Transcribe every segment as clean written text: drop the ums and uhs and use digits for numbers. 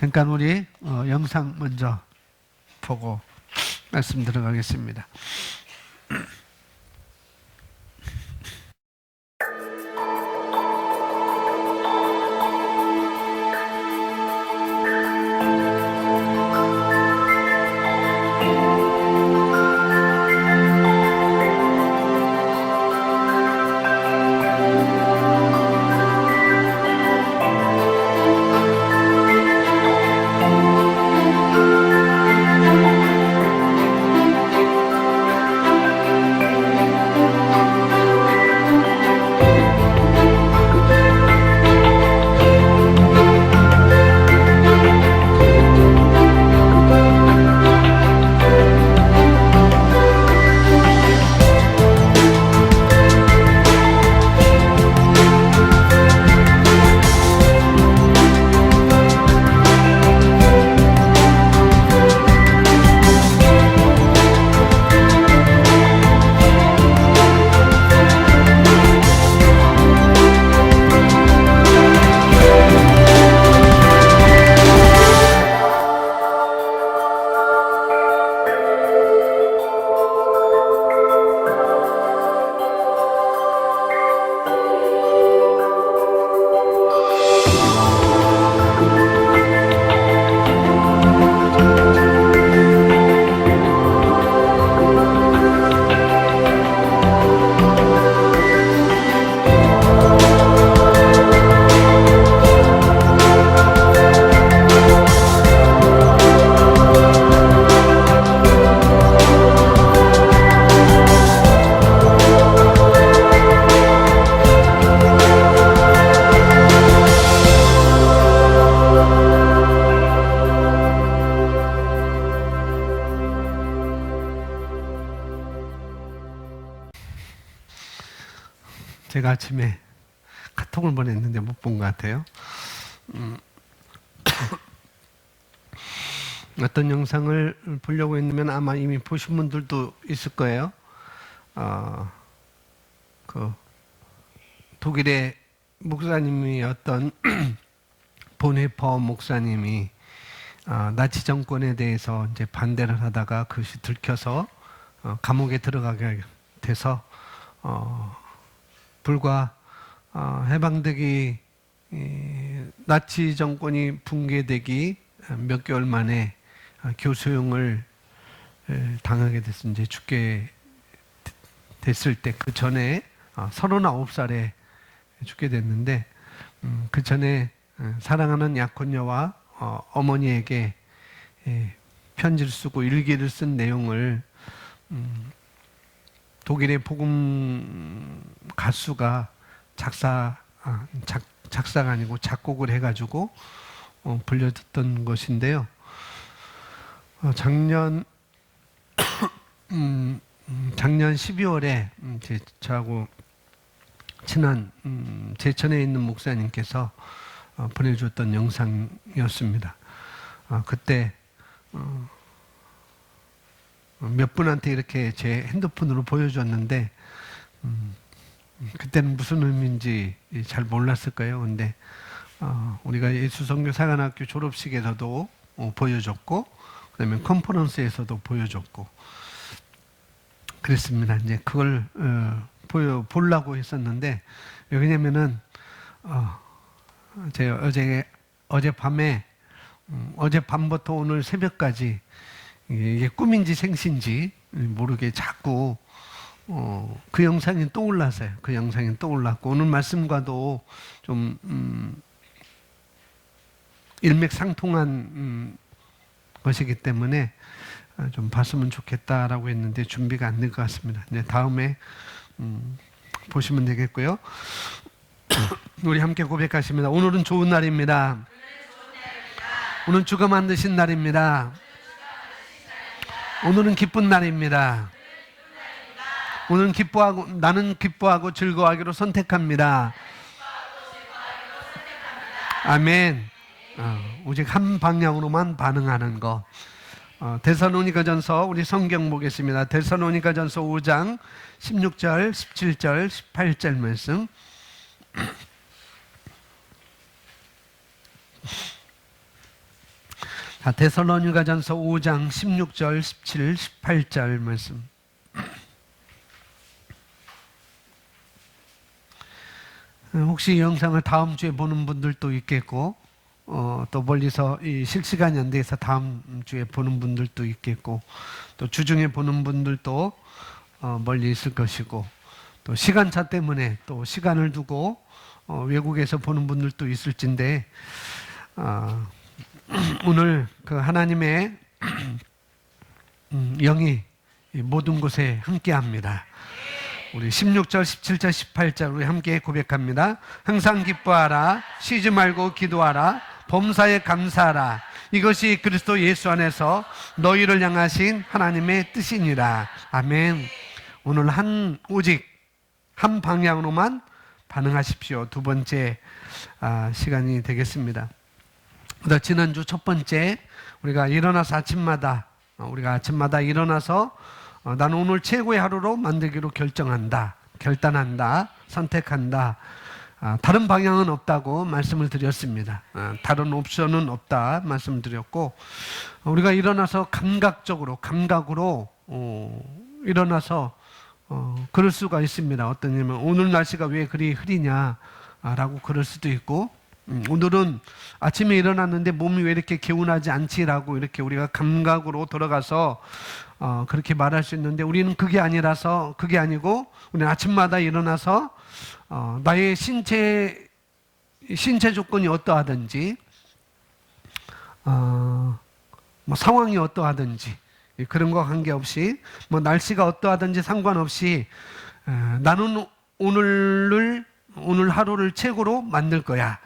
잠깐 우리 영상 먼저 보고 말씀 들어가겠습니다. 제가 아침에 카톡을 보냈는데 못 본 것 같아요. 어떤 영상을 보려고 했냐면 아마 이미 보신 분들도 있을 거예요. 그 독일의 목사님이었던 본헤퍼 목사님이 나치 정권에 대해서 이제 반대를 하다가 그것이 들켜서 감옥에 들어가게 돼서 불과 해방되기 나치 정권이 붕괴되기 몇 개월 만에 교수형을 당하게 됐어. 이제 죽게 됐을 때 그 전에 39살에 죽게 됐는데 그 전에 사랑하는 약혼녀와 어머니에게 편지를 쓰고 일기를 쓴 내용을 독일의 복음 가수가 작사가 아니고 작곡을 해가지고 불려듣던 것인데요. 작년 12월에 저하고 친한 제천에 있는 목사님께서 보내주었던 영상이었습니다. 그때 몇 분한테 이렇게 제 핸드폰으로 보여줬는데 그때는 무슨 의미인지 잘 몰랐을 거예요. 근데 우리가 예수선교사관학교 졸업식에서도 보여줬고 그다음에 컨퍼런스에서도 보여줬고 그랬습니다. 이제 그걸 보려고 했었는데 왜냐면은 제가 어젯밤부터 오늘 새벽까지 이게 꿈인지 생신지 모르게 자꾸 그 영상이 떠올라서요. 그 영상이 떠올랐고 오늘 말씀과도 좀 일맥상통한 것이기 때문에 좀 봤으면 좋겠다라고 했는데 준비가 안 된 것 같습니다. 이제 다음에 보시면 되겠고요. 우리 함께 고백하십니다. 오늘은 좋은 날입니다. 오늘은 주가 만드신 날입니다. 오늘은 기쁜 날입니다. 오늘은 나는 기뻐하고 즐거워하기로 선택합니다. 아멘. 오직 한 방향으로만 반응하는 것. 데살로니가전서 우리 성경 보겠습니다. 데살로니가전서 5장 16절, 17절, 18절 말씀. 데살로니가전서 5장 16절, 17, 18절 말씀. 혹시 이 영상을 다음 주에 보는 분들도 있겠고, 또 멀리서 이 실시간이 안 돼서 다음 주에 보는 분들도 있겠고, 또 주중에 보는 분들도 멀리 있을 것이고, 또 시간차 때문에 또 시간을 두고 외국에서 보는 분들도 있을진데, 오늘 그 하나님의 영이 모든 곳에 함께합니다. 우리 16절, 17절, 18절 우리 함께 고백합니다. 항상 기뻐하라, 쉬지 말고 기도하라, 범사에 감사하라. 이것이 그리스도 예수 안에서 너희를 향하신 하나님의 뜻이니라. 아멘. 오늘 오직 한 방향으로만 반응하십시오. 두 번째 시간이 되겠습니다. 지난주 첫 번째, 우리가 일어나서 아침마다 일어나서 나는 오늘 최고의 하루로 만들기로 결단한다, 선택한다. 다른 방향은 없다고 말씀을 드렸습니다. 다른 옵션은 없다 말씀을 드렸고, 우리가 일어나서 감각으로 일어나서 그럴 수가 있습니다. 어떠냐면 오늘 날씨가 왜 그리 흐리냐라고 그럴 수도 있고, 오늘은 아침에 일어났는데 몸이 왜 이렇게 개운하지 않지라고 이렇게 우리가 감각으로 들어가서 그렇게 말할 수 있는데, 우리는 그게 아니고 우리는 아침마다 일어나서 나의 신체 조건이 어떠하든지 뭐 상황이 어떠하든지 그런 거 관계없이, 뭐 날씨가 어떠하든지 상관없이 나는 오늘 하루를 최고로 만들 거야,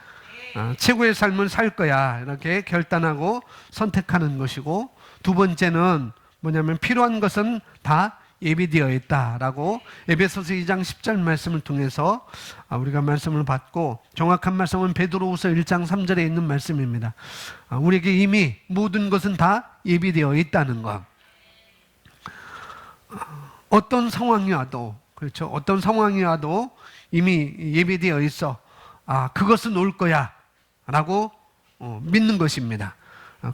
최고의 삶을 살 거야, 이렇게 결단하고 선택하는 것이고, 두 번째는 뭐냐면 필요한 것은 다 예비되어 있다라고 에베소서 2장 10절 말씀을 통해서 우리가 말씀을 받고, 정확한 말씀은 베드로후서 1장 3절에 있는 말씀입니다. 우리에게 이미 모든 것은 다 예비되어 있다는 것. 어떤 상황이 와도, 그렇죠, 어떤 상황이 와도 이미 예비되어 있어. 그것은 올 거야 라고 믿는 것입니다.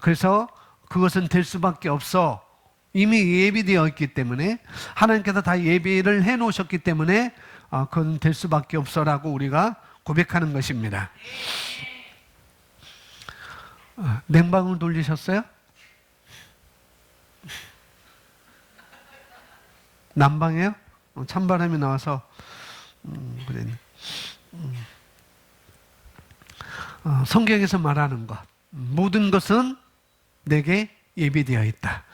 그래서 그것은 될 수밖에 없어. 이미 예비되어 있기 때문에, 하나님께서 다 예비를 해 놓으셨기 때문에 그건 될 수밖에 없어라고 우리가 고백하는 것입니다. 냉방을 돌리셨어요? 난방이에요? 찬바람이 나와서 그랬네. 성경에서 말하는 것, 모든 것은 내게 예비되어 있다.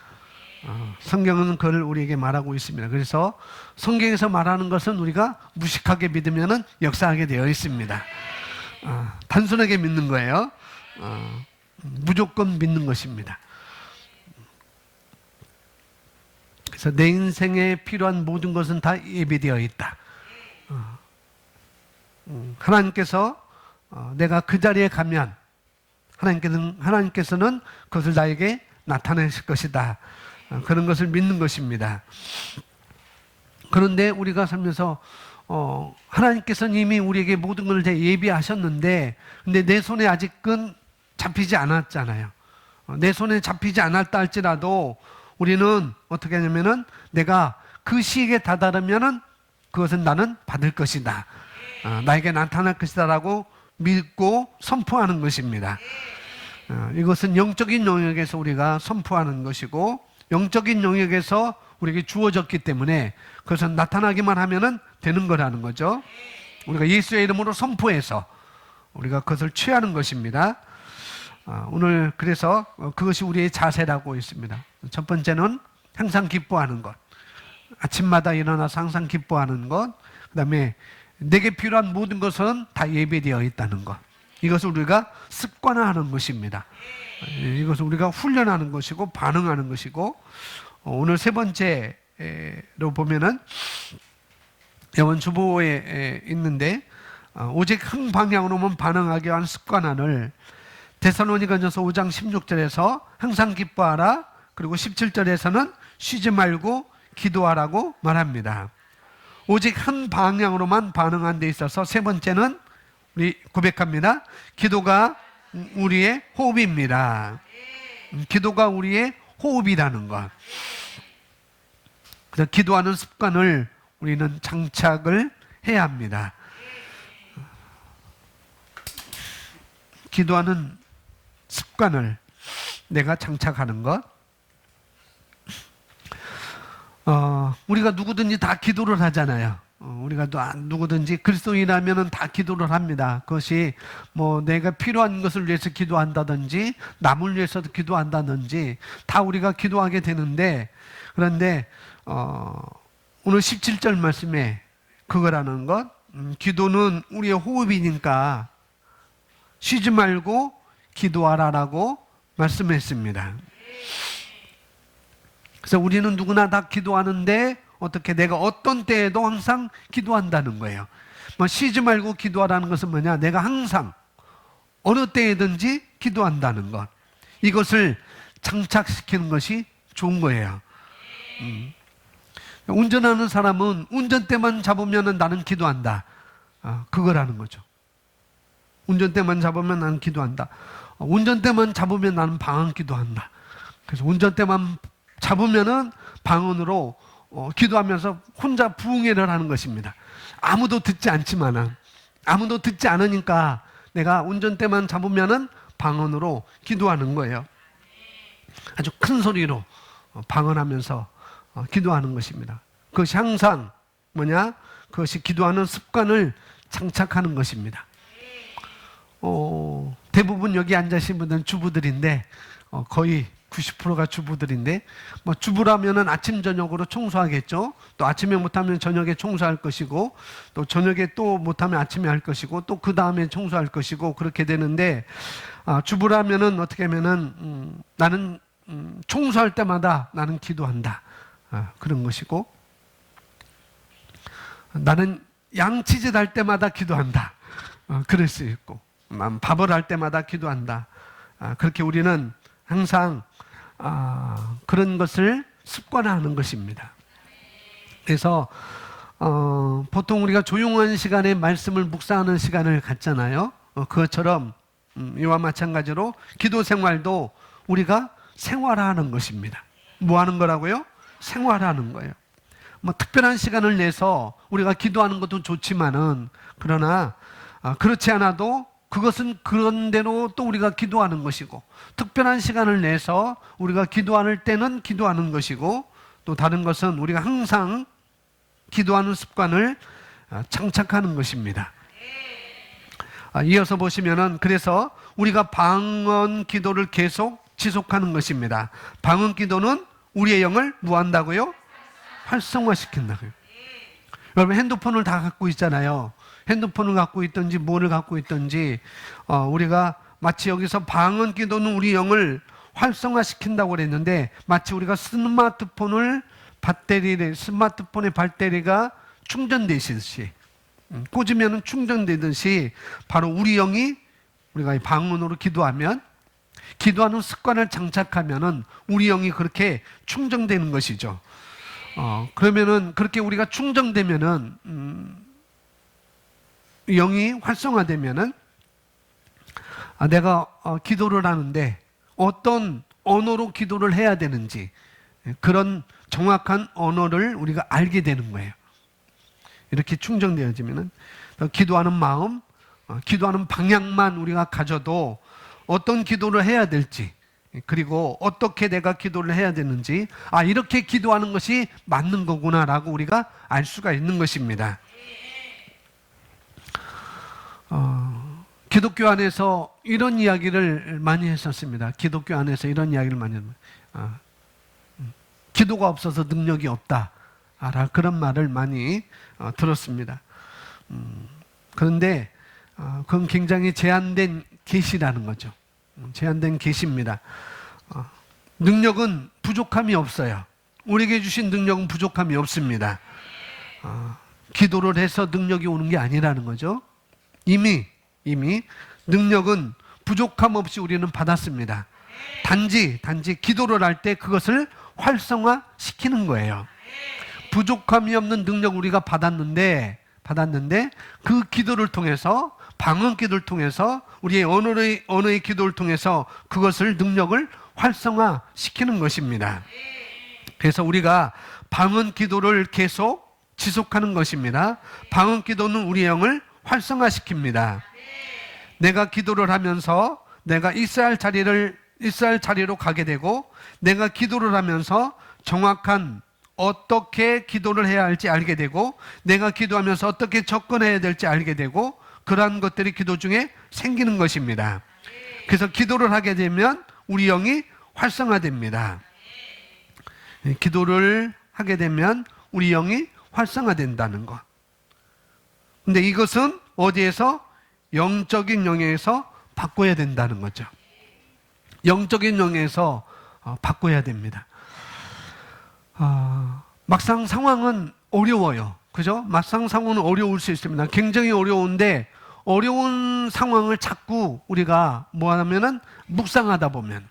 성경은 그걸 우리에게 말하고 있습니다. 그래서 성경에서 말하는 것은 우리가 무식하게 믿으면 역사하게 되어 있습니다. 단순하게 믿는 거예요. 무조건 믿는 것입니다. 그래서 내 인생에 필요한 모든 것은 다 예비되어 있다. 하나님께서 내가 그 자리에 가면 하나님께서는 그것을 나에게 나타내실 것이다. 그런 것을 믿는 것입니다. 그런데 우리가 살면서 하나님께서는 이미 우리에게 모든 걸 다 예비하셨는데, 근데 내 손에 아직은 잡히지 않았잖아요. 내 손에 잡히지 않았다 할지라도 우리는 어떻게 하냐면은, 내가 그 시기에 다다르면은 그것은 나는 받을 것이다, 나에게 나타날 것이다 라고 믿고 선포하는 것입니다. 이것은 영적인 영역에서 우리가 선포하는 것이고, 영적인 영역에서 우리에게 주어졌기 때문에 그것은 나타나기만 하면 되는 거라는 거죠. 우리가 예수의 이름으로 선포해서 우리가 그것을 취하는 것입니다. 오늘 그래서 그것이 우리의 자세라고 있습니다. 첫 번째는 항상 기뻐하는 것, 아침마다 일어나서 항상 기뻐하는 것. 그 다음에 내게 필요한 모든 것은 다 예배되어 있다는 것. 이것을 우리가 습관화하는 것입니다. 이것을 우리가 훈련하는 것이고 반응하는 것이고, 오늘 세 번째로 보면은 영원주보에 있는데, 오직 한 방향으로만 반응하게 한 습관안을 데살로니가전서 5장 16절에서 항상 기뻐하라, 그리고 17절에서는 쉬지 말고 기도하라고 말합니다. 오직 한 방향으로만 반응한 데 있어서 세 번째는 우리 고백합니다. 기도가 우리의 호흡입니다. 기도가 우리의 호흡이라는 것. 그래서 기도하는 습관을 우리는 장착을 해야 합니다. 기도하는 습관을 내가 장착하는 것. 우리가 누구든지 다 기도를 하잖아요. 우리가 누구든지 그리스도인이라면 다 기도를 합니다. 그것이 뭐 내가 필요한 것을 위해서 기도한다든지 남을 위해서도 기도한다든지 다 우리가 기도하게 되는데, 그런데 오늘 17절 말씀에 그거라는 것, 기도는 우리의 호흡이니까 쉬지 말고 기도하라라고 말씀했습니다. 그래서 우리는 누구나 다 기도하는데 어떻게 내가 어떤 때에도 항상 기도한다는 거예요. 뭐 쉬지 말고 기도하라는 것은 뭐냐? 내가 항상 어느 때에든지 기도한다는 것. 이것을 장착시키는 것이 좋은 거예요. 운전하는 사람은 운전대만 잡으면 나는 기도한다. 그거라는 거죠. 운전대만 잡으면 나는 기도한다. 운전대만 잡으면 나는 방언 기도한다. 그래서 운전대만 잡으면은 방언으로 기도하면서 혼자 부흥회를 하는 것입니다. 아무도 듣지 않지만은, 아무도 듣지 않으니까 내가 운전대만 잡으면은 방언으로 기도하는 거예요. 아주 큰 소리로 방언하면서 기도하는 것입니다. 그것이 항상 뭐냐? 그것이 기도하는 습관을 장착하는 것입니다. 대부분 여기 앉으신 분들은 주부들인데, 거의 90%가 주부들인데, 뭐 주부라면은 아침 저녁으로 청소하겠죠. 또 아침에 못하면 저녁에 청소할 것이고, 또 저녁에 또 못하면 아침에 할 것이고, 또 그 다음에 청소할 것이고, 그렇게 되는데, 주부라면은 어떻게 하면은 나는 청소할 때마다 나는 기도한다. 그런 것이고, 나는 양치질 할 때마다 기도한다. 그럴 수 있고, 밥을 할 때마다 기도한다. 그렇게 우리는 항상 그런 것을 습관화하는 것입니다. 그래서 보통 우리가 조용한 시간에 말씀을 묵상하는 시간을 갖잖아요. 그것처럼 이와 마찬가지로 기도 생활도 우리가 생활화하는 것입니다. 뭐 하는 거라고요? 생활화하는 거예요. 뭐 특별한 시간을 내서 우리가 기도하는 것도 좋지만은, 그러나 그렇지 않아도 그것은 그런 대로 또 우리가 기도하는 것이고, 특별한 시간을 내서 우리가 기도할 때는 기도하는 것이고, 또 다른 것은 우리가 항상 기도하는 습관을 장착하는 것입니다. 이어서 보시면은, 그래서 우리가 방언 기도를 계속 지속하는 것입니다. 방언 기도는 우리의 영을 뭐 한다고요? 활성화시킨다고요. 여러분 핸드폰을 다 갖고 있잖아요. 핸드폰을 갖고 있든지 뭐를 갖고 있든지, 우리가 마치 여기서 방언 기도는 우리 영을 활성화시킨다고 그랬는데, 마치 우리가 스마트폰의 배터리가 충전되시듯이, 꽂으면 충전되듯이, 바로 우리 영이 우리가 방언으로 기도하면, 기도하는 습관을 장착하면은 우리 영이 그렇게 충전되는 것이죠. 그러면은 그렇게 우리가 충전되면은, 영이 활성화되면은, 내가 기도를 하는데 어떤 언어로 기도를 해야 되는지, 그런 정확한 언어를 우리가 알게 되는 거예요. 이렇게 충전되어지면은 기도하는 마음, 기도하는 방향만 우리가 가져도 어떤 기도를 해야 될지, 그리고 어떻게 내가 기도를 해야 되는지, 이렇게 기도하는 것이 맞는 거구나라고 우리가 알 수가 있는 것입니다. 기독교 안에서 이런 이야기를 많이 했었습니다. 기독교 안에서 이런 이야기를 많이 했습니다. 기도가 없어서 능력이 없다. 그런 말을 많이 들었습니다. 그런데 그건 굉장히 제한된 계시라는 거죠. 제한된 계시입니다. 능력은 부족함이 없어요. 우리에게 주신 능력은 부족함이 없습니다. 기도를 해서 능력이 오는 게 아니라는 거죠. 이미 능력은 부족함 없이 우리는 받았습니다. 단지 기도를 할 때 그것을 활성화시키는 거예요. 부족함이 없는 능력 우리가 받았는데 그 기도를 통해서, 방언 기도를 통해서, 우리의 언어의 기도를 통해서 그것을, 능력을 활성화시키는 것입니다. 그래서 우리가 방언 기도를 계속 지속하는 것입니다. 방언 기도는 우리 영을 활성화시킵니다. 내가 기도를 하면서 내가 있어야 할 자리로 가게 되고, 내가 기도를 하면서 정확한 어떻게 기도를 해야 할지 알게 되고, 내가 기도하면서 어떻게 접근해야 될지 알게 되고, 그러한 것들이 기도 중에 생기는 것입니다. 그래서 기도를 하게 되면 우리 영이 활성화됩니다. 기도를 하게 되면 우리 영이 활성화된다는 것. 근데 이것은 어디에서? 영적인 영역에서 바꿔야 된다는 거죠. 영적인 영역에서 바꿔야 됩니다. 막상 상황은 어려워요. 그죠? 막상 상황은 어려울 수 있습니다. 굉장히 어려운데, 어려운 상황을 자꾸 우리가 뭐 하면은 묵상하다 보면,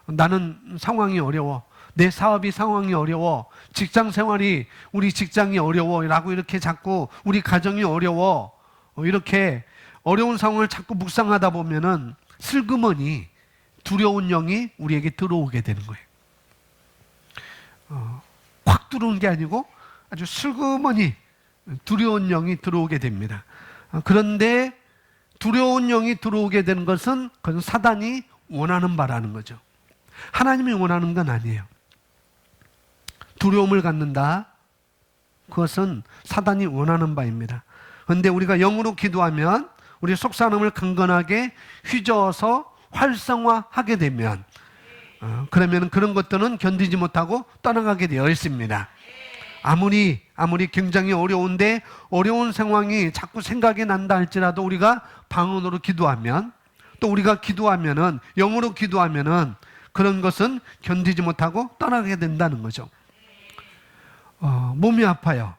나는 상황이 어려워, 내 사업이 상황이 어려워, 직장 생활이, 우리 직장이 어려워 라고 이렇게 자꾸 우리 가정이 어려워, 이렇게 어려운 상황을 자꾸 묵상하다 보면은 슬그머니 두려운 영이 우리에게 들어오게 되는 거예요. 확 들어오는 게 아니고 아주 슬그머니 두려운 영이 들어오게 됩니다. 그런데 두려운 영이 들어오게 되는 것은 그건 사단이 원하는 바라는 거죠. 하나님이 원하는 건 아니에요. 두려움을 갖는다, 그것은 사단이 원하는 바입니다. 그런데 우리가 영으로 기도하면 우리 속사람을 강건하게 휘저어서 활성화하게 되면, 그러면 그런 것들은 견디지 못하고 떠나가게 되어 있습니다. 아무리 굉장히 어려운데, 어려운 상황이 자꾸 생각이 난다 할지라도 우리가 방언으로 기도하면, 또 우리가 기도하면은, 영으로 기도하면은 그런 것은 견디지 못하고 떠나게 된다는 거죠. 몸이 아파요.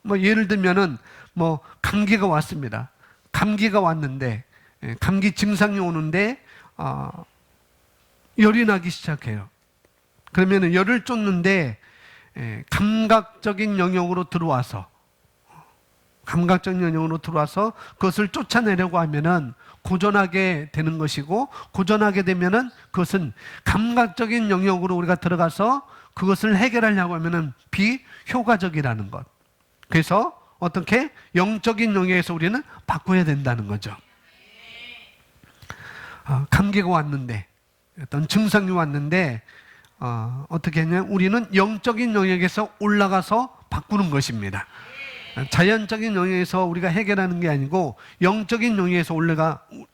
뭐 예를 들면은 뭐 감기가 왔습니다. 감기가 왔는데, 감기 증상이 오는데 열이 나기 시작해요. 그러면은 열을 쫓는데 감각적인 영역으로 들어와서 그것을 쫓아내려고 하면은 고전하게 되는 것이고, 고전하게 되면은 그것은 감각적인 영역으로 우리가 들어가서 그것을 해결하려고 하면은 비효과적이라는 것. 그래서 어떻게 영적인 영역에서 우리는 바꿔야 된다는 거죠. 감기가 왔는데, 어떤 증상이 왔는데 어떻게 했냐? 우리는 영적인 영역에서 올라가서 바꾸는 것입니다. 자연적인 영역에서 우리가 해결하는 게 아니고 영적인 영역에서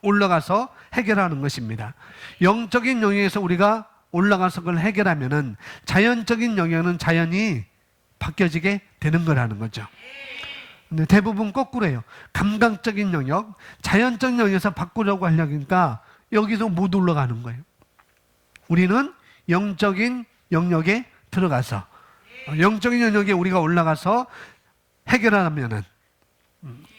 올라가서 해결하는 것입니다. 영적인 영역에서 우리가 올라가서 그걸 해결하면은 자연적인 영역은 자연히 바뀌어지게 되는 거라는 거죠. 근데 대부분 거꾸로예요. 감각적인 영역, 자연적인 영역에서 바꾸려고 하려니까 여기서 못 올라가는 거예요. 우리는 영적인 영역에 들어가서, 영적인 영역에 우리가 올라가서 해결하면은,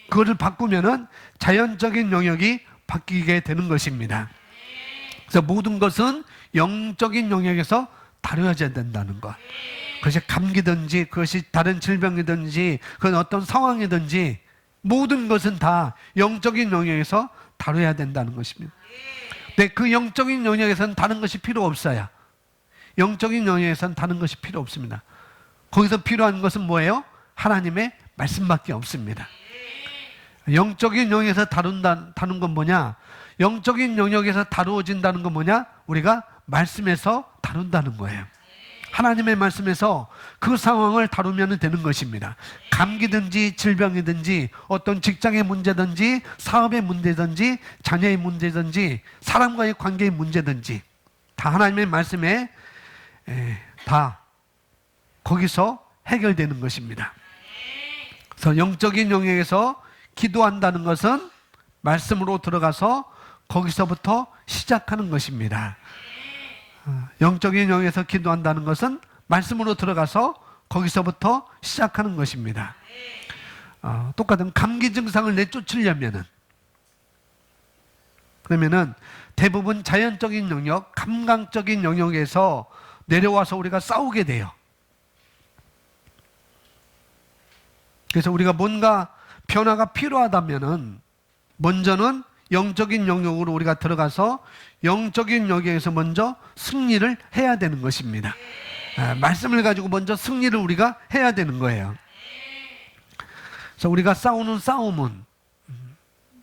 그거를 바꾸면은 자연적인 영역이 바뀌게 되는 것입니다. 그래서 모든 것은 영적인 영역에서 다뤄져야 된다는 것. 그것이 감기든지, 그것이 다른 질병이든지, 그건 어떤 상황이든지, 모든 것은 다 영적인 영역에서 다뤄야 된다는 것입니다. 근데 그 영적인 영역에서는 다른 것이 필요 없어요. 영적인 영역에서는 다른 것이 필요 없습니다. 거기서 필요한 것은 뭐예요? 하나님의 말씀밖에 없습니다. 영적인 영역에서 다룬다는 건 뭐냐? 영적인 영역에서 다루어진다는 건 뭐냐? 우리가 말씀에서 다룬다는 거예요. 하나님의 말씀에서 그 상황을 다루면 되는 것입니다. 감기든지 질병이든지, 어떤 직장의 문제든지, 사업의 문제든지, 자녀의 문제든지, 사람과의 관계의 문제든지, 다 하나님의 말씀에 다 거기서 해결되는 것입니다. 그래서 영적인 영역에서 기도한다는 것은 말씀으로 들어가서 거기서부터 시작하는 것입니다. 영적인 영역에서 기도한다는 것은 말씀으로 들어가서 거기서부터 시작하는 것입니다. 똑같은 감기 증상을 내쫓으려면은, 그러면은 대부분 자연적인 영역, 감각적인 영역에서 내려와서 우리가 싸우게 돼요. 그래서 우리가 뭔가 변화가 필요하다면은 먼저는 영적인 영역으로 우리가 들어가서 영적인 영역에서 먼저 승리를 해야 되는 것입니다. 말씀을 가지고 먼저 승리를 우리가 해야 되는 거예요. 그래서 우리가 싸우는 싸움은,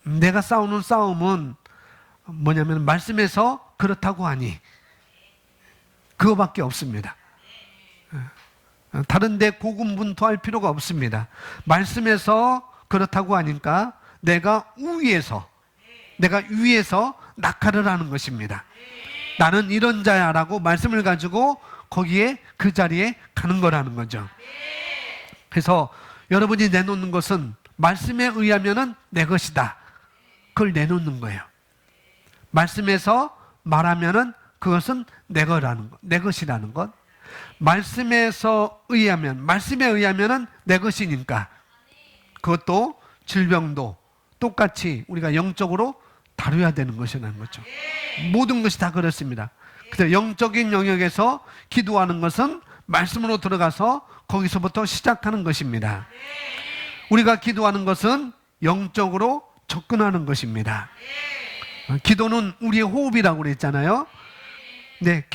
내가 싸우는 싸움은 뭐냐면 말씀에서 그렇다고 하니 그거밖에 없습니다. 다른 데 고군분투할 필요가 없습니다. 말씀에서 그렇다고 하니까 내가 위에서 낙하를 하는 것입니다. 나는 이런 자야 라고 말씀을 가지고 거기에 그 자리에 가는 거라는 거죠. 그래서 여러분이 내놓는 것은 말씀에 의하면은 내 것이다. 그걸 내놓는 거예요. 말씀에서 말하면은 그것은 내 거라는 것, 내 것이라는 것. 말씀에 의하면은 내 것이니까 그것도 질병도 똑같이 우리가 영적으로 다뤄야 되는 것이라는 거죠. 모든 것이 다 그렇습니다. 그래서 영적인 영역에서 기도하는 것은 말씀으로 들어가서 거기서부터 시작하는 것입니다. 우리가 기도하는 것은 영적으로 접근하는 것입니다. 기도는 우리의 호흡이라고 그랬잖아요. 네,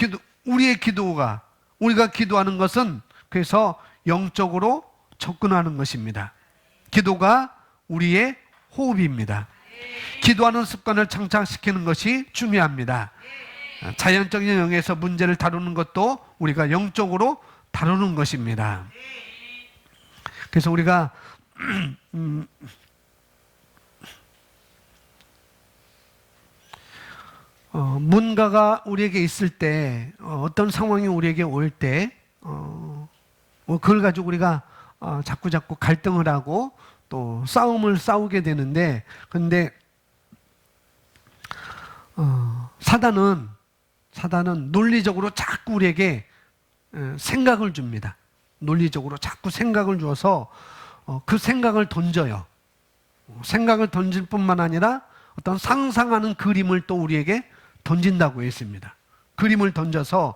우리가 기도하는 것은 그래서 영적으로 접근하는 것입니다. 기도가 우리의 호흡입니다. 기도하는 습관을 장착시키는 것이 중요합니다. 자연적인 영역에서 문제를 다루는 것도 우리가 영적으로 다루는 것입니다. 그래서 우리가 뭔가가 우리에게 있을 때, 어떤 상황이 우리에게 올 때, 그걸 가지고 우리가 자꾸 갈등을 하고 또 싸움을 싸우게 되는데, 근데 사단은 논리적으로 자꾸 우리에게 생각을 줍니다. 논리적으로 자꾸 생각을 주어서 그 생각을 던져요. 생각을 던질 뿐만 아니라 어떤 상상하는 그림을 또 우리에게 던진다고 했습니다. 그림을 던져서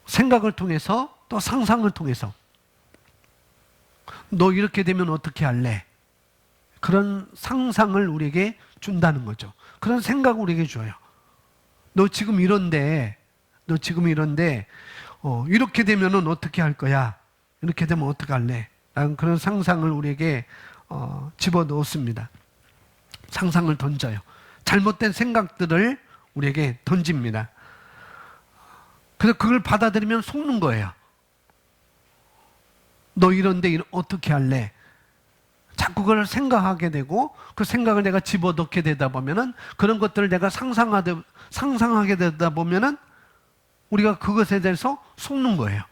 생각을 통해서 또 상상을 통해서 너 이렇게 되면 어떻게 할래? 그런 상상을 우리에게 준다는 거죠. 그런 생각을 우리에게 줘요. 너 지금 이런데 이렇게 되면은 어떻게 할 거야? 이렇게 되면 어떻게 할래? 라는 그런 상상을 우리에게 집어넣습니다. 상상을 던져요. 잘못된 생각들을 우리에게 던집니다. 그래서 그걸 받아들이면 속는 거예요. 너 이런데 어떻게 할래? 자꾸 그걸 생각하게 되고 그 생각을 내가 집어넣게 되다 보면은 그런 것들을 내가 상상하게 되다 보면은 우리가 그것에 대해서 속는 거예요.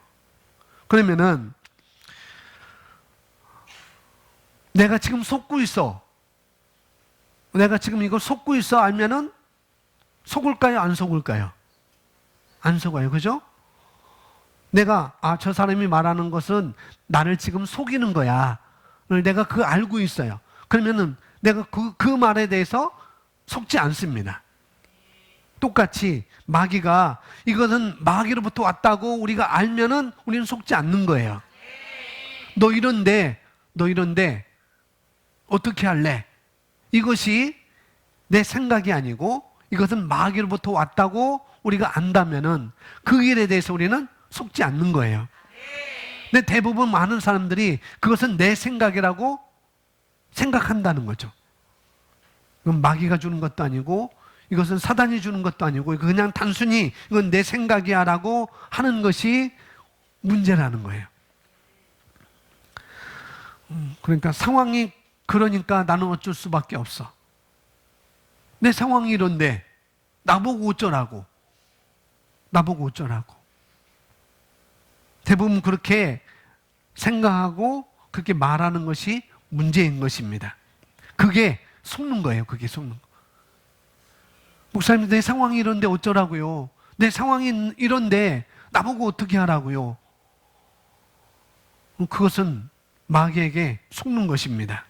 그러면은 내가 지금 속고 있어. 내가 지금 이걸 속고 있어 알면은 속을까요? 안 속을까요? 안 속아요. 그죠? 내가 저 사람이 말하는 것은 나를 지금 속이는 거야. 내가 그거 알고 있어요. 그러면은 내가 그 말에 대해서 속지 않습니다. 똑같이 마귀가 이것은 마귀로부터 왔다고 우리가 알면은 우리는 속지 않는 거예요. 너 이런데 어떻게 할래? 이것이 내 생각이 아니고 이것은 마귀로부터 왔다고 우리가 안다면은 그 일에 대해서 우리는 속지 않는 거예요. 근데 대부분 많은 사람들이 그것은 내 생각이라고 생각한다는 거죠. 이건 마귀가 주는 것도 아니고 이것은 사단이 주는 것도 아니고 그냥 단순히 이건 내 생각이야 라고 하는 것이 문제라는 거예요. 그러니까 상황이 그러니까 나는 어쩔 수밖에 없어. 내 상황이 이런데 나보고 어쩌라고. 대부분 그렇게 생각하고 그렇게 말하는 것이 문제인 것입니다. 그게 속는 거예요. 그게 속는 거. 목사님, 내 상황이 이런데 어쩌라고요? 내 상황이 이런데 나보고 어떻게 하라고요? 그것은 마귀에게 속는 것입니다.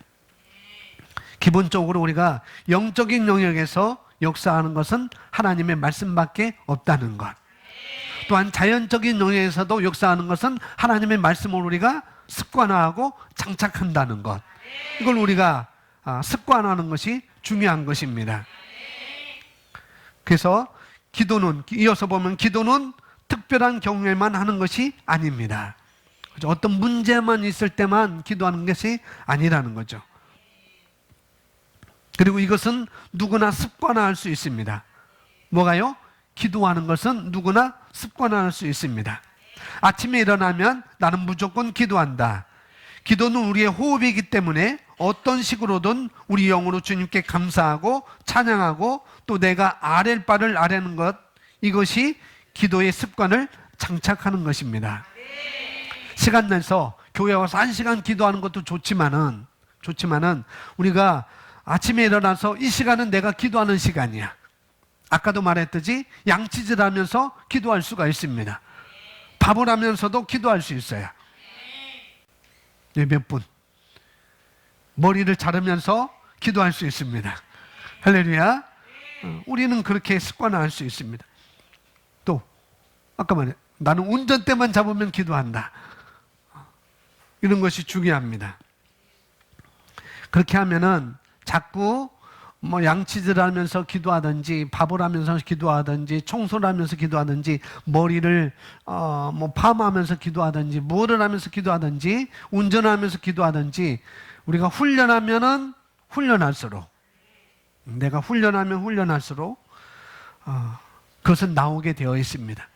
기본적으로 우리가 영적인 영역에서 역사하는 것은 하나님의 말씀밖에 없다는 것. 또한 자연적인 영역에서도 역사하는 것은 하나님의 말씀을 우리가 습관화하고 장착한다는 것. 이걸 우리가 습관화하는 것이 중요한 것입니다. 그래서 이어서 보면 기도는 특별한 경우에만 하는 것이 아닙니다. 어떤 문제만 있을 때만 기도하는 것이 아니라는 거죠. 그리고 이것은 누구나 습관화할 수 있습니다. 뭐가요? 기도하는 것은 누구나 습관화할 수 있습니다. 아침에 일어나면 나는 무조건 기도한다. 기도는 우리의 호흡이기 때문에 어떤 식으로든 우리 영으로 주님께 감사하고 찬양하고 또 내가 아랠 바를 아뢰는 것, 이것이 기도의 습관을 장착하는 것입니다. 시간 내서 교회 와서 1시간 기도하는 것도 좋지만은 우리가 아침에 일어나서 이 시간은 내가 기도하는 시간이야. 아까도 말했듯이 양치질 하면서 기도할 수가 있습니다. 밥을 하면서도 기도할 수 있어요. 몇 분. 머리를 자르면서 기도할 수 있습니다. 할렐루야. 우리는 그렇게 습관화할 수 있습니다. 또 아까 말해 나는 운전대만 잡으면 기도한다. 이런 것이 중요합니다. 그렇게 하면은 자꾸 양치질 하면서 기도하든지 밥을 하면서 기도하든지 청소를 하면서 기도하든지 머리를 파마하면서 기도하든지 뭐를 하면서 기도하든지 운전하면서 기도하든지 우리가 훈련하면은 훈련할수록 내가 훈련하면 훈련할수록 그것은 나오게 되어 있습니다.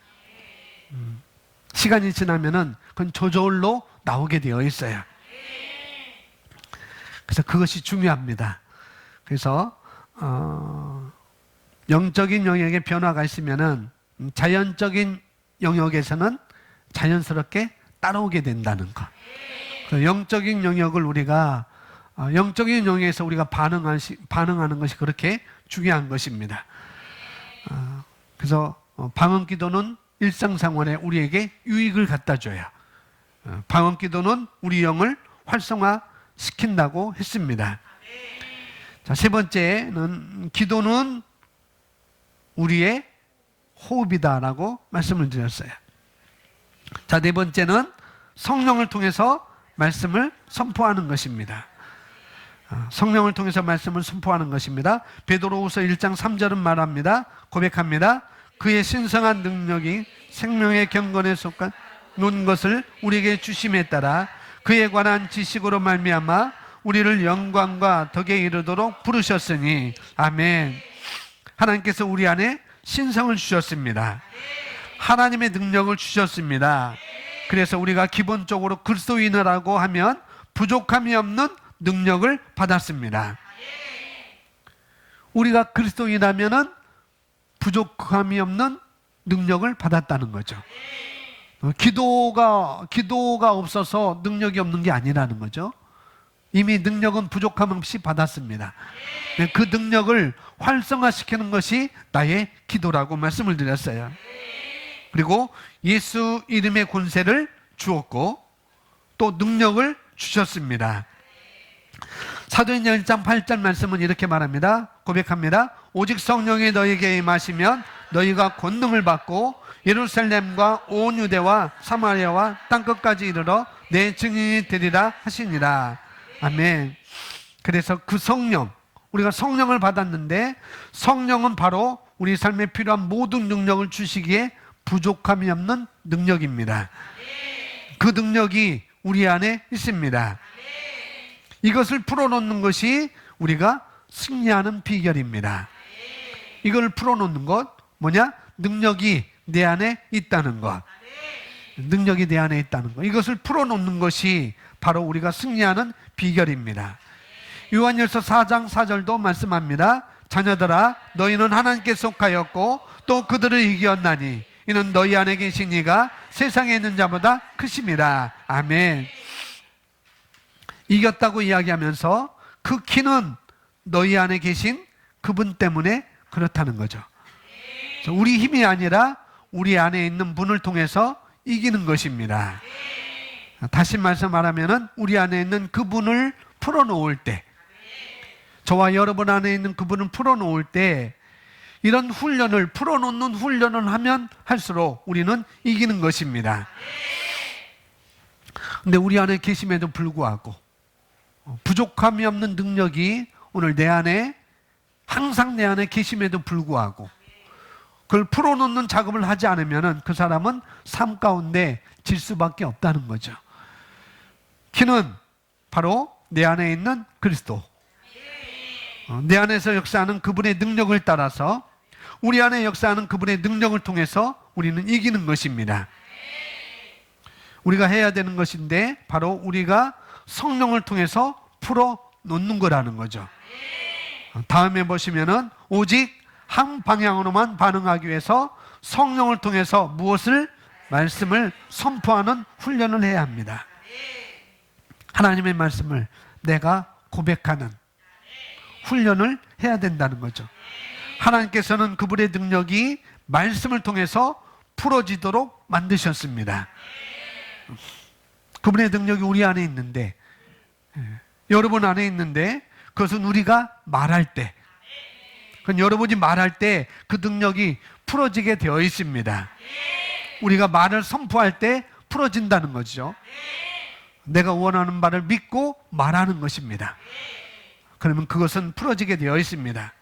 시간이 지나면은 그건 저절로 나오게 되어 있어요. 그래서 그것이 중요합니다. 그래서 영적인 영역에 변화가 있으면은 자연적인 영역에서는 자연스럽게 따라오게 된다는 것. 영적인 영역을 우리가 영적인 영역에서 우리가 반응하는 것이 그렇게 중요한 것입니다. 그래서 방언기도는 일상생활에 우리에게 유익을 갖다 줘요. 방언기도는 우리 영을 활성화시킨다고 했습니다. 자, 세 번째는 기도는 우리의 호흡이다라고 말씀을 드렸어요. 자, 네 번째는 성령을 통해서 말씀을 선포하는 것입니다. 성령을 통해서 말씀을 선포하는 것입니다. 베드로후서 1장 3절은 말합니다. 고백합니다. 그의 신성한 능력이 생명의 경건에 속한 논 것을 우리에게 주심에 따라 그에 관한 지식으로 말미암아 우리를 영광과 덕에 이르도록 부르셨으니 아멘. 하나님께서 우리 안에 신성을 주셨습니다. 하나님의 능력을 주셨습니다. 그래서 우리가 기본적으로 그리스도인이라고 하면 부족함이 없는 능력을 받았습니다. 우리가 그리스도인이라면은 부족함이 없는 능력을 받았다는 거죠. 기도가 없어서 능력이 없는 게 아니라는 거죠. 이미 능력은 부족함 없이 받았습니다. 그 능력을 활성화시키는 것이 나의 기도라고 말씀을 드렸어요. 그리고 예수 이름의 권세를 주었고 또 능력을 주셨습니다. 사도행전 1장 8절 말씀은 이렇게 말합니다. 고백합니다. 오직 성령이 너에게 임하시면 너희가 권능을 받고 예루살렘과 온 유대와 사마리아와 땅끝까지 이르러 내 증인이 되리라 하시니라. 아멘. 그래서 그 성령, 우리가 성령을 받았는데 성령은 바로 우리 삶에 필요한 모든 능력을 주시기에 부족함이 없는 능력입니다. 그 능력이 우리 안에 있습니다. 이것을 풀어놓는 것이 우리가 승리하는 비결입니다. 이걸 풀어놓는 것 뭐냐? 능력이 내 안에 있다는 것. 능력이 내 안에 있다는 것. 이것을 풀어놓는 것이 바로 우리가 승리하는 비결입니다. 요한일서 4장 4절도 말씀합니다. 자녀들아 너희는 하나님께 속하였고 또 그들을 이겼나니 이는 너희 안에 계신 이가 세상에 있는 자보다 크심이라. 아멘. 이겼다고 이야기하면서 그 키는 너희 안에 계신 그분 때문에 그렇다는 거죠. 우리 힘이 아니라 우리 안에 있는 분을 통해서 이기는 것입니다. 다시 말씀하라면 우리 안에 있는 그분을 풀어놓을 때, 저와 여러분 안에 있는 그분을 풀어놓을 때 이런 훈련을, 풀어놓는 훈련을 하면 할수록 우리는 이기는 것입니다. 근데 우리 안에 계심에도 불구하고 부족함이 없는 능력이 오늘 내 안에 항상 내 안에 계심에도 불구하고 그걸 풀어놓는 작업을 하지 않으면 그 사람은 삶 가운데 질 수밖에 없다는 거죠. 키는 바로 내 안에 있는 그리스도, 내 안에서 역사하는 그분의 능력을 따라서 우리 안에 역사하는 그분의 능력을 통해서 우리는 이기는 것입니다. 우리가 해야 되는 것인데 바로 우리가 성령을 통해서 풀어놓는 거라는 거죠. 다음에 보시면은 오직 한 방향으로만 반응하기 위해서 성령을 통해서 무엇을? 말씀을 선포하는 훈련을 해야 합니다. 하나님의 말씀을 내가 고백하는 훈련을 해야 된다는 거죠. 하나님께서는 그분의 능력이 말씀을 통해서 풀어지도록 만드셨습니다. 그분의 능력이 우리 안에 있는데, 여러분 안에 있는데, 그것은 우리가 말할 때, 여러분이 말할 때 그 능력이 풀어지게 되어 있습니다. 우리가 말을 선포할 때 풀어진다는 거죠. 내가 원하는 바를 믿고 말하는 것입니다. 그러면 그것은 풀어지게 되어 있습니다.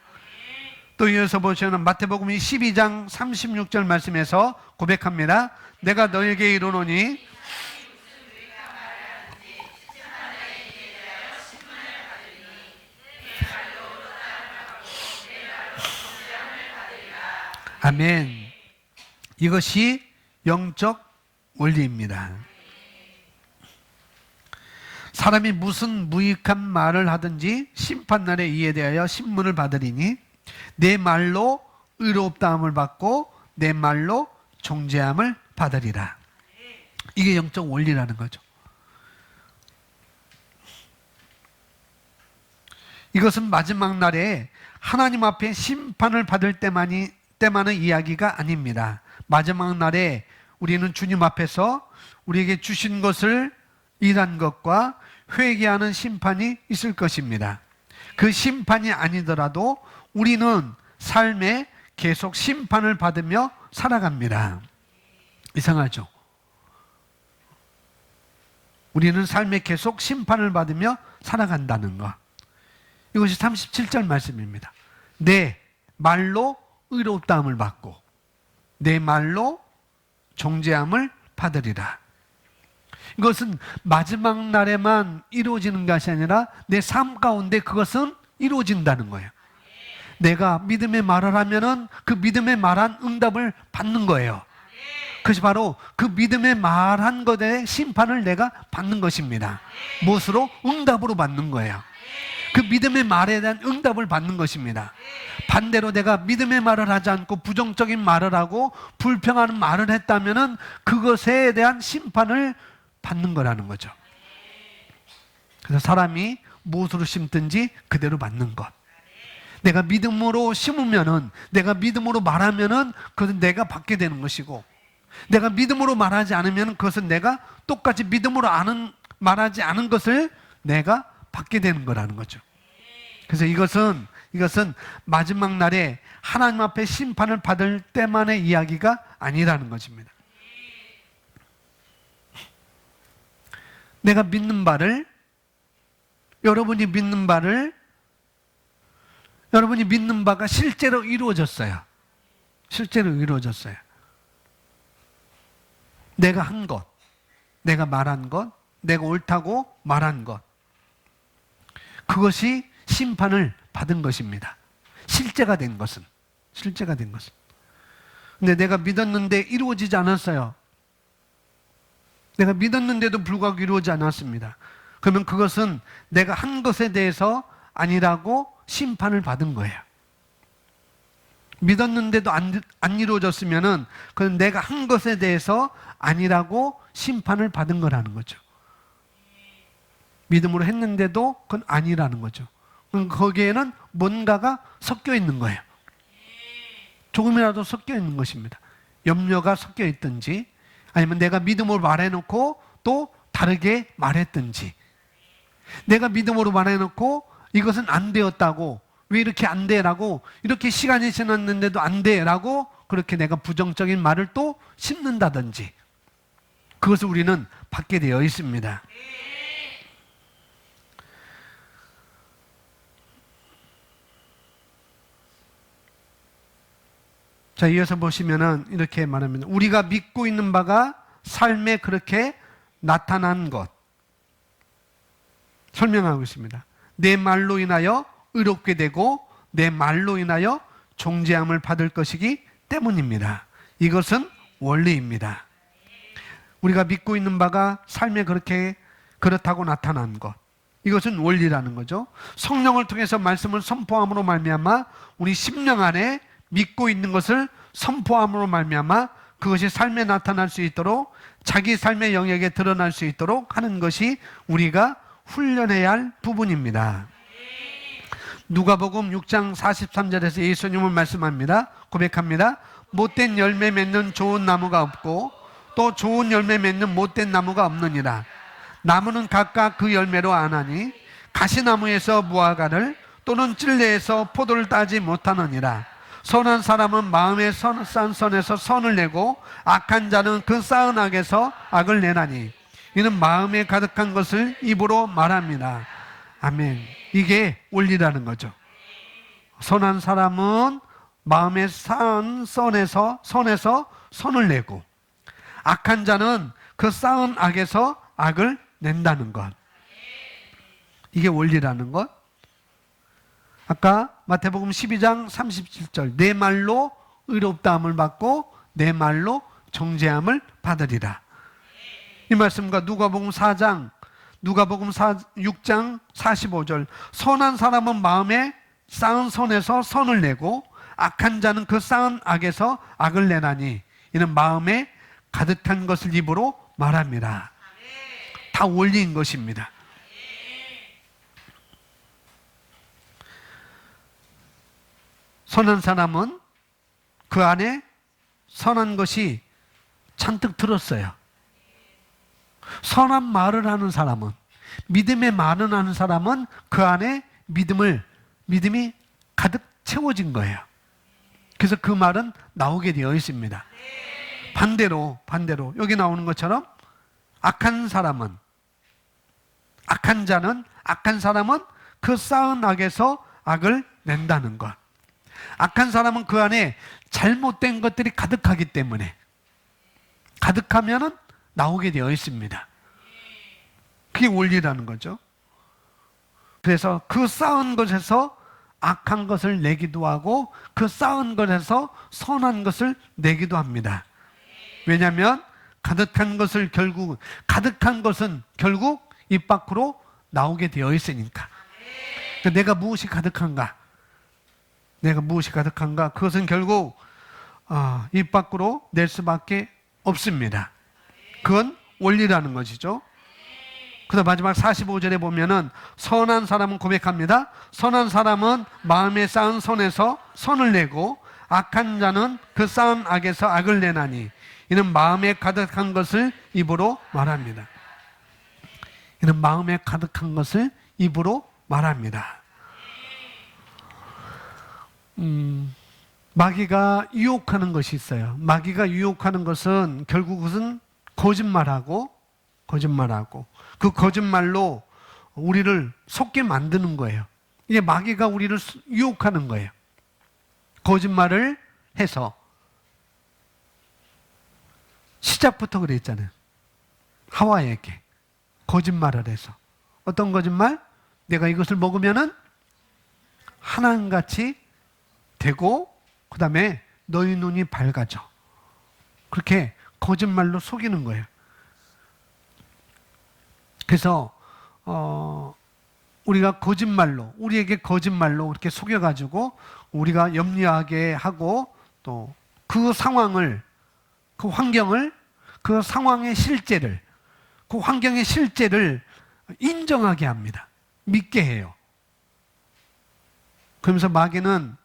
또 이어서 보시면 마태복음 12장 36절 말씀에서 고백합니다. 내가 너에게 이르노니 아멘. 이것이 영적 원리입니다. 사람이 무슨 무익한 말을 하든지 심판날에 이에 대하여 신문을 받으리니 내 말로 의롭다함을 받고 내 말로 정죄함을 받으리라. 이게 영적 원리라는 거죠. 이것은 마지막 날에 하나님 앞에 심판을 받을 때만의 이야기가 아닙니다. 마지막 날에 우리는 주님 앞에서 우리에게 주신 것을 일한 것과 회개하는 심판이 있을 것입니다. 그 심판이 아니더라도 우리는 삶에 계속 심판을 받으며 살아갑니다. 이상하죠? 우리는 삶에 계속 심판을 받으며 살아간다는 것. 이것이 37절 말씀입니다. 내 말로 의롭다함을 받고 내 말로 정죄함을 받으리라. 이것은 마지막 날에만 이루어지는 것이 아니라 내 삶 가운데 그것은 이루어진다는 거예요. 내가 믿음의 말을 하면은 그 믿음의 말한 응답을 받는 거예요. 그것이 바로 그 믿음의 말한 것의 심판을 내가 받는 것입니다. 무엇으로? 응답으로 받는 거예요. 그 믿음의 말에 대한 응답을 받는 것입니다. 반대로 내가 믿음의 말을 하지 않고 부정적인 말을 하고 불평하는 말을 했다면은 그것에 대한 심판을 받는 거라는 거죠. 그래서 사람이 무엇으로 심든지 그대로 받는 것. 내가 믿음으로 심으면은, 내가 믿음으로 말하면은 그것은 내가 받게 되는 것이고, 내가 믿음으로 말하지 않으면 그것은 내가 똑같이 믿음으로 말하지 않은 것을 내가 받게 되는 거라는 거죠. 그래서 이것은 마지막 날에 하나님 앞에 심판을 받을 때만의 이야기가 아니라는 것입니다. 내가 믿는 바를, 여러분이 믿는 바가 실제로 이루어졌어요. 실제로 이루어졌어요. 내가 한 것, 내가 말한 것, 내가 옳다고 말한 것, 그것이 심판을 받은 것입니다. 실제가 된 것은. 근데 내가 믿었는데 이루어지지 않았어요. 내가 믿었는데도 불구하고 이루어지지 않았습니다. 그러면 그것은 내가 한 것에 대해서 아니라고 심판을 받은 거예요. 믿었는데도 안 이루어졌으면은 그건 내가 한 것에 대해서 아니라고 심판을 받은 거라는 거죠. 믿음으로 했는데도 그건 아니라는 거죠. 거기에는 뭔가가 섞여 있는 거예요. 조금이라도 섞여 있는 것입니다. 염려가 섞여 있든지, 아니면 내가 믿음으로 말해놓고 또 다르게 말했든지, 내가 믿음으로 말해놓고 이것은 안 되었다고, 왜 이렇게 안 돼라고, 이렇게 시간이 지났는데도 안 돼라고 그렇게 내가 부정적인 말을 또 심는다든지, 그것을 우리는 받게 되어 있습니다. 자, 이어서 보시면은 이렇게 말합니다. 우리가 믿고 있는 바가 삶에 그렇게 나타난 것. 설명하고 있습니다. 내 말로 인하여 의롭게 되고 내 말로 인하여 정죄함을 받을 것이기 때문입니다. 이것은 원리입니다. 우리가 믿고 있는 바가 삶에 그렇다고 나타난 것. 이것은 원리라는 거죠. 성령을 통해서 말씀을 선포함으로 말미암아 우리 심령 안에 믿고 있는 것을 선포함으로 말미암아 그것이 삶에 나타날 수 있도록 자기 삶의 영역에 드러날 수 있도록 하는 것이 우리가 훈련해야 할 부분입니다. 누가복음 6장 43절에서 예수님은 말씀합니다. 고백합니다. 못된 열매 맺는 좋은 나무가 없고 또 좋은 열매 맺는 못된 나무가 없느니라. 나무는 각각 그 열매로 아나니 가시나무에서 무화과를 또는 찔레에서 포도를 따지 못하느니라. 선한 사람은 마음에 쌓은 선에서 선을 내고 악한 자는 그 쌓은 악에서 악을 내나니 이는 마음에 가득한 것을 입으로 말합니다. 아멘. 이게 원리라는 거죠. 선한 사람은 마음에 쌓은 선에서 선을 내고 악한 자는 그 쌓은 악에서 악을 낸다는 것. 이게 원리라는 것. 아까 마태복음 12장 37절 내 말로 의롭다함을 받고 내 말로 정죄함을 받으리라. 이 말씀과 누가복음 6장 45절 선한 사람은 마음에 쌓은 선에서 선을 내고 악한 자는 그 쌓은 악에서 악을 내나니 이는 마음에 가득한 것을 입으로 말합니다. 다 원리인 것입니다. 선한 사람은 그 안에 선한 것이 잔뜩 들었어요. 선한 말을 하는 사람은, 믿음의 말을 하는 사람은 그 안에 믿음이 가득 채워진 거예요. 그래서 그 말은 나오게 되어 있습니다. 반대로 여기 나오는 것처럼 악한 사람은 그 쌓은 악에서 악을 낸다는 것. 악한 사람은 그 안에 잘못된 것들이 가득하기 때문에 가득하면은 나오게 되어 있습니다. 그게 원리라는 거죠. 그래서 그 쌓은 것에서 악한 것을 내기도 하고 그 쌓은 것에서 선한 것을 내기도 합니다. 왜냐하면 가득한 것은 결국 입 밖으로 나오게 되어 있으니까. 그러니까 내가 무엇이 가득한가? 그것은 결국 입 밖으로 낼 수밖에 없습니다. 그건 원리라는 것이죠. 그다음 마지막 45절에 보면은 선한 사람은 고백합니다. 선한 사람은 마음에 쌓은 선에서 선을 내고 악한 자는 그 쌓은 악에서 악을 내나니 이는 마음에 가득한 것을 입으로 말합니다. 이는 마음에 가득한 것을 입으로 말합니다. 마귀가 유혹하는 것이 있어요. 마귀가 유혹하는 것은 결국 그것은 거짓말하고 그 거짓말로 우리를 속게 만드는 거예요. 이게 마귀가 우리를 유혹하는 거예요. 거짓말을 해서 시작부터 그랬잖아요. 하와에게 거짓말을 해서 어떤 거짓말? 내가 이것을 먹으면은 하나님같이 되고 그 다음에 너희 눈이 밝아져. 그렇게 거짓말로 속이는 거예요. 그래서 우리가 우리에게 거짓말로 그렇게 속여가지고 우리가 염려하게 하고 또 그 상황을, 그 환경을, 그 상황의 실제를, 그 환경의 실제를 인정하게 합니다. 믿게 해요. 그러면서 마귀는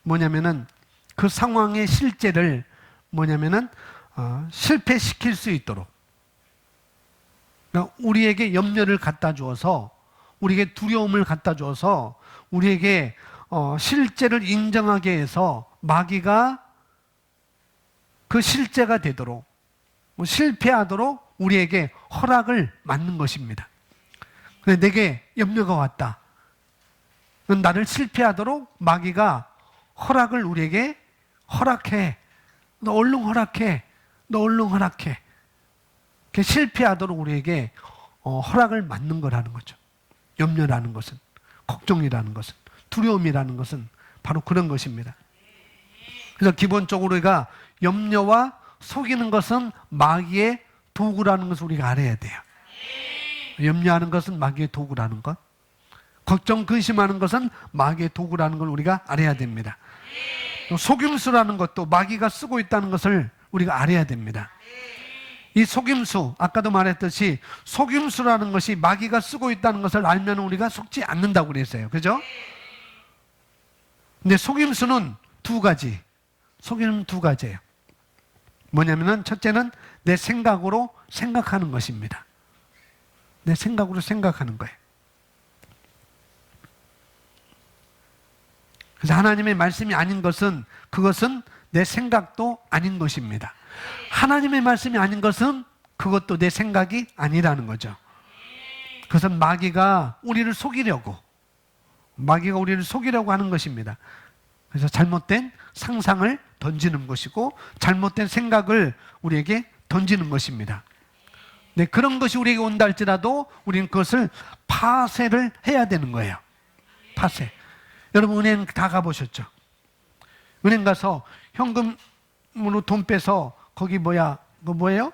뭐냐면은 그 상황의 실제를 실패시킬 수 있도록 그러니까 우리에게 염려를 갖다 주어서 우리에게 두려움을 갖다 주어서 우리에게 실제를 인정하게 해서 마귀가 그 실제가 되도록 실패하도록 우리에게 허락을 맞는 것입니다. 내게 염려가 왔다. 나를 실패하도록 마귀가 허락해. 너 얼른 허락해. 너 얼른 허락해. 실패하도록 우리에게 허락을 맞는 거라는 거죠. 염려라는 것은, 걱정이라는 것은, 두려움이라는 것은 바로 그런 것입니다. 그래서 기본적으로 우리가 염려와 속이는 것은 마귀의 도구라는 것을 우리가 알아야 돼요. 염려하는 것은 마귀의 도구라는 것, 걱정, 근심하는 것은 마귀의 도구라는 걸 우리가 알아야 됩니다. 속임수라는 것도 마귀가 쓰고 있다는 것을 우리가 알아야 됩니다. 이 속임수, 아까도 말했듯이 속임수라는 것이 마귀가 쓰고 있다는 것을 알면 우리가 속지 않는다고 그랬어요. 그죠? 근데 속임수는 두 가지. 속임수는 두 가지예요. 뭐냐면은 첫째는 내 생각으로 생각하는 것입니다. 내 생각으로 생각하는 거예요. 그래서 하나님의 말씀이 아닌 것은, 그것은 내 생각도 아닌 것입니다. 하나님의 말씀이 아닌 것은 그것도 내 생각이 아니라는 거죠. 그것은 마귀가 우리를 속이려고 하는 것입니다. 그래서 잘못된 상상을 던지는 것이고 잘못된 생각을 우리에게 던지는 것입니다. 네, 그런 것이 우리에게 온다 할지라도 우리는 그것을 파쇄를 해야 되는 거예요. 파쇄. 여러분 은행 다 가보셨죠? 은행 가서 현금으로 돈 빼서 거기 그거 뭐예요?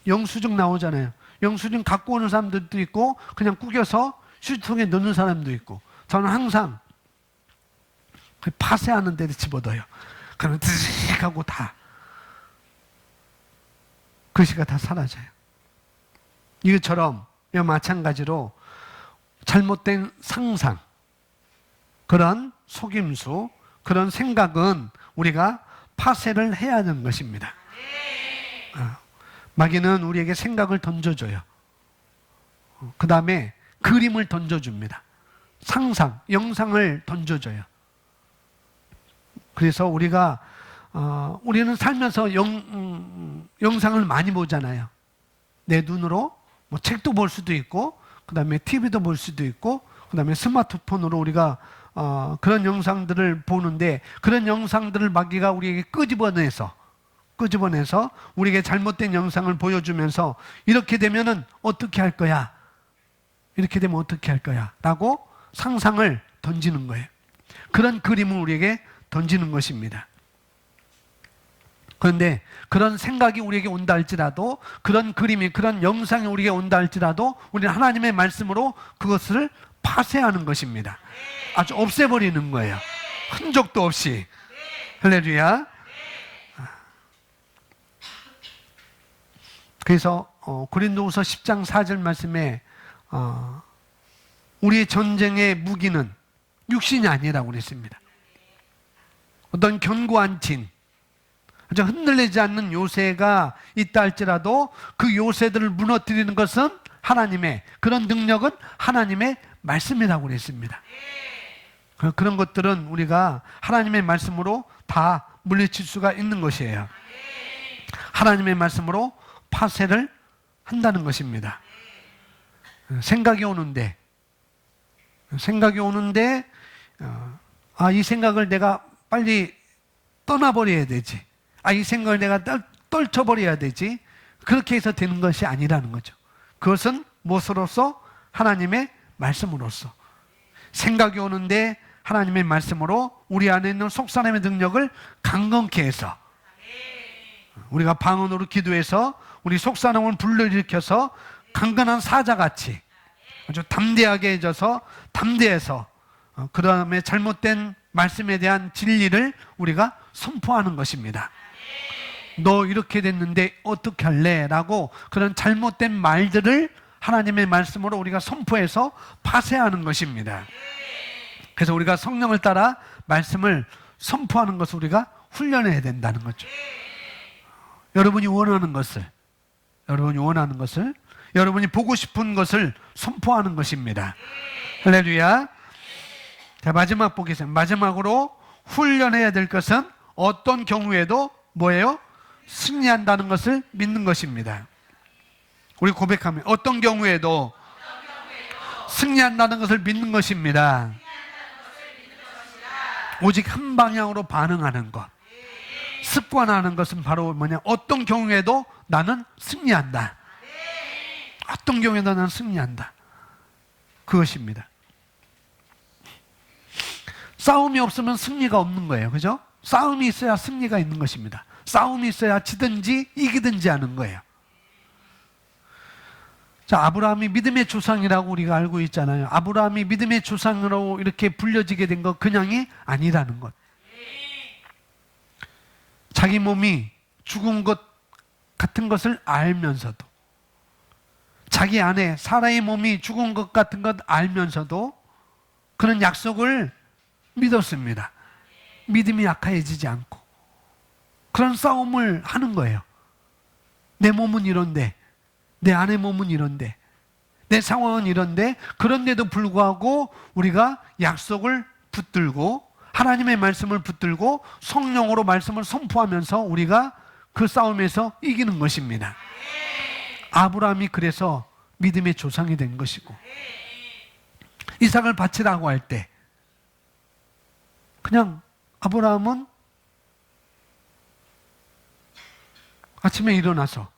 영수증 나오잖아요. 영수증 갖고 오는 사람들도 있고 그냥 구겨서 휴지통에 넣는 사람도 있고, 저는 항상 파쇄하는 데를 집어넣어요. 그러면 드익 하고 다 글씨가 다 사라져요. 이것처럼 마찬가지로 잘못된 상상, 그런 속임수, 그런 생각은 우리가 파쇄를 해야 하는 것입니다. 마귀는 우리에게 생각을 던져줘요. 그 다음에 그림을 던져줍니다. 상상, 영상을 던져줘요. 그래서 우리는 살면서 영상을 많이 보잖아요. 내 눈으로 뭐 책도 볼 수도 있고, 그 다음에 TV도 볼 수도 있고, 그 다음에 스마트폰으로 우리가 그런 영상들을 보는데, 그런 영상들을 마귀가 우리에게 끄집어내서 우리에게 잘못된 영상을 보여주면서 이렇게 되면은 어떻게 할 거야? 이렇게 되면 어떻게 할 거야? 라고 상상을 던지는 거예요. 그런 그림을 우리에게 던지는 것입니다. 그런데 그런 생각이 우리에게 온다 할지라도, 그런 그림이, 그런 영상이 우리에게 온다 할지라도 우리는 하나님의 말씀으로 그것을 파쇄하는 것입니다. 아주 없애버리는 거예요. 흔적도 없이. 할렐루야. 그래서 고린도후서 10장 4절 말씀에 우리의 전쟁의 무기는 육신이 아니라고 그랬습니다. 어떤 견고한 진, 흔들리지 않는 요새가 있다 할지라도 그 요새들을 무너뜨리는 것은 하나님의, 그런 능력은 하나님의 말씀이라고 그랬습니다. 그런 것들은 우리가 하나님의 말씀으로 다 물리칠 수가 있는 것이에요. 하나님의 말씀으로 파쇄를 한다는 것입니다. 생각이 오는데 이 생각을 내가 빨리 떠나버려야 되지. 이 생각을 내가 떨쳐버려야 되지. 그렇게 해서 되는 것이 아니라는 거죠. 그것은 무엇으로서? 하나님의 말씀으로서. 생각이 오는데 하나님의 말씀으로 우리 안에 있는 속사람의 능력을 강건케 해서, 우리가 방언으로 기도해서 우리 속사람을 불러일으켜서 강건한 사자같이 아주 담대해서 그 다음에 잘못된 말씀에 대한 진리를 우리가 선포하는 것입니다. 너 이렇게 됐는데 어떻게 할래? 라고 그런 잘못된 말들을 하나님의 말씀으로 우리가 선포해서 파쇄하는 것입니다. 그래서 우리가 성령을 따라 말씀을 선포하는 것을 우리가 훈련해야 된다는 거죠. 여러분이 원하는 것을, 여러분이 보고 싶은 것을 선포하는 것입니다. 할렐루야. 자, 마지막 보겠습니다. 마지막으로 훈련해야 될 것은 어떤 경우에도 뭐예요? 승리한다는 것을 믿는 것입니다. 우리 고백하면 어떤 경우에도 승리한다는 것을 믿는 것입니다. 오직 한 방향으로 반응하는 것. 습관하는 것은 바로 뭐냐? 어떤 경우에도 나는 승리한다. 어떤 경우에도 나는 승리한다. 그것입니다. 싸움이 없으면 승리가 없는 거예요. 그죠? 싸움이 있어야 승리가 있는 것입니다. 싸움이 있어야 지든지 이기든지 하는 거예요. 자, 아브라함이 믿음의 조상이라고 우리가 알고 있잖아요. 아브라함이 믿음의 조상으로 이렇게 불려지게 된 것 그냥이 아니라는 것. 자기 몸이 죽은 것 같은 것을 알면서도, 자기 안에 사라의 몸이 죽은 것 같은 것 알면서도 그는 약속을 믿었습니다. 믿음이 약해지지 않고 그런 싸움을 하는 거예요. 내 몸은 이런데, 내 안의 몸은 이런데, 내 상황은 이런데, 그런데도 불구하고 우리가 약속을 붙들고 하나님의 말씀을 붙들고 성령으로 말씀을 선포하면서 우리가 그 싸움에서 이기는 것입니다. 아브라함이 그래서 믿음의 조상이 된 것이고, 이삭을 바치라고 할 때 그냥 아브라함은 아침에 일어나서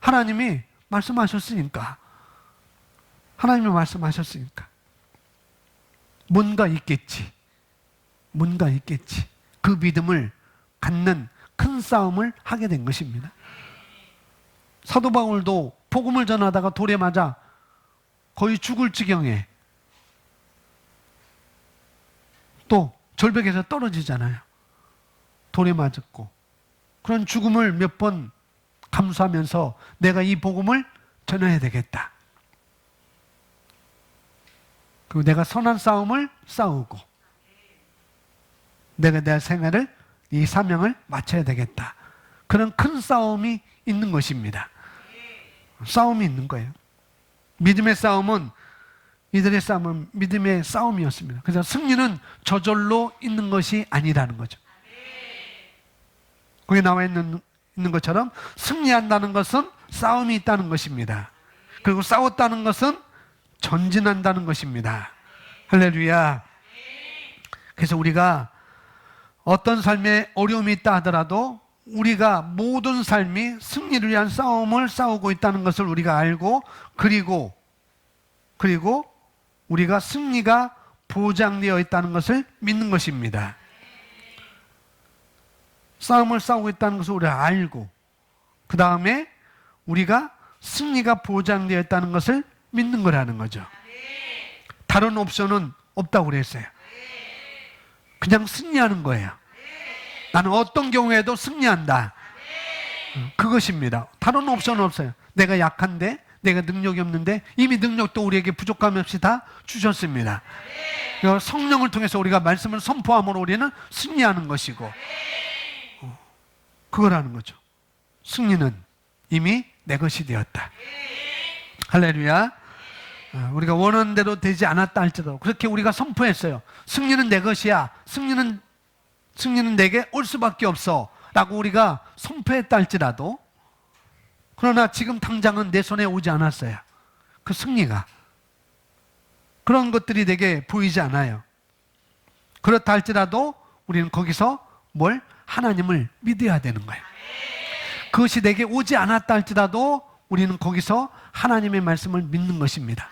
하나님이 말씀하셨으니까 뭔가 있겠지. 그 믿음을 갖는 큰 싸움을 하게 된 것입니다. 사도 바울도 복음을 전하다가 돌에 맞아 거의 죽을 지경에 또 절벽에서 떨어지잖아요. 돌에 맞았고 그런 죽음을 몇 번 감수하면서 내가 이 복음을 전해야 되겠다. 그리고 내가 선한 싸움을 싸우고 내가 내 생애를, 이 사명을 마쳐야 되겠다. 그런 큰 싸움이 있는 것입니다. 싸움이 있는 거예요. 믿음의 싸움은, 이들의 싸움은 믿음의 싸움이었습니다. 그래서 승리는 저절로 있는 것이 아니라는 거죠. 거기 나와 있는 것처럼 승리한다는 것은 싸움이 있다는 것입니다. 그리고 싸웠다는 것은 전진한다는 것입니다. 할렐루야. 그래서 우리가 어떤 삶에 어려움이 있다 하더라도 우리가 모든 삶이 승리를 위한 싸움을 싸우고 있다는 것을 우리가 알고, 그리고 우리가 승리가 보장되어 있다는 것을 믿는 것입니다. 싸움을 싸우고 있다는 것을 우리가 알고, 그 다음에 우리가 승리가 보장되어 있다는 것을 믿는 거라는 거죠. 다른 옵션은 없다고 그랬어요. 그냥 승리하는 거예요. 나는 어떤 경우에도 승리한다. 그것입니다. 다른 옵션은 없어요. 내가 약한데, 내가 능력이 없는데 이미 능력도 우리에게 부족함이 없이 다 주셨습니다. 성령을 통해서 우리가 말씀을 선포함으로 우리는 승리하는 것이고, 그거라는 거죠. 승리는 이미 내 것이 되었다. 할렐루야. 우리가 원하는 대로 되지 않았다 할지라도 그렇게 우리가 선포했어요. 승리는 내 것이야. 승리는 내게 올 수밖에 없어 라고 우리가 선포했다 할지라도, 그러나 지금 당장은 내 손에 오지 않았어요. 그 승리가. 그런 것들이 내게 보이지 않아요. 그렇다 할지라도 우리는 거기서 뭘? 하나님을 믿어야 되는 거예요. 그것이 내게 오지 않았다 할지라도 우리는 거기서 하나님의 말씀을 믿는 것입니다.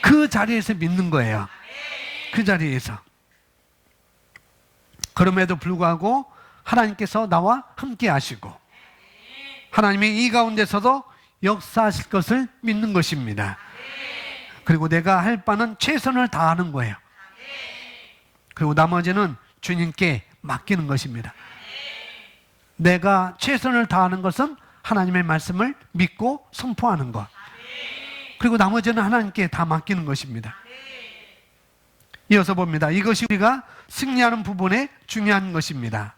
그 자리에서 믿는 거예요. 그 자리에서. 그럼에도 불구하고 하나님께서 나와 함께 하시고 하나님이 이 가운데서도 역사하실 것을 믿는 것입니다. 그리고 내가 할 바는 최선을 다하는 거예요. 그리고 나머지는 주님께 맡기는 것입니다. 내가 최선을 다하는 것은 하나님의 말씀을 믿고 선포하는 것. 그리고 나머지는 하나님께 다 맡기는 것입니다. 이어서 봅니다. 이것이 우리가 승리하는 부분에 중요한 것입니다.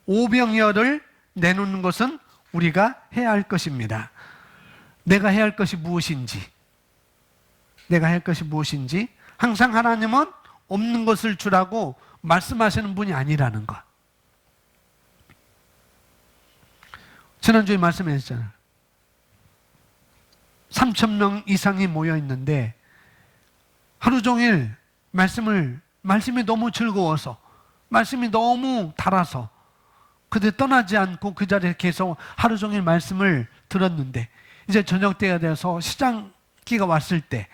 오병이어를 내놓는 것은 우리가 해야 할 것입니다. 내가 해야 할 것이 무엇인지, 항상 하나님은 없는 것을 주라고 말씀하시는 분이 아니라는 것. 지난주에 말씀했잖아요. 3,000명 이상이 모여 있는데 하루 종일 말씀이 너무 즐거워서 말씀이 너무 달아서 그들 떠나지 않고 그 자리에 계속 하루 종일 말씀을 들었는데 이제 저녁 때가 되어서 시장기가 왔을 때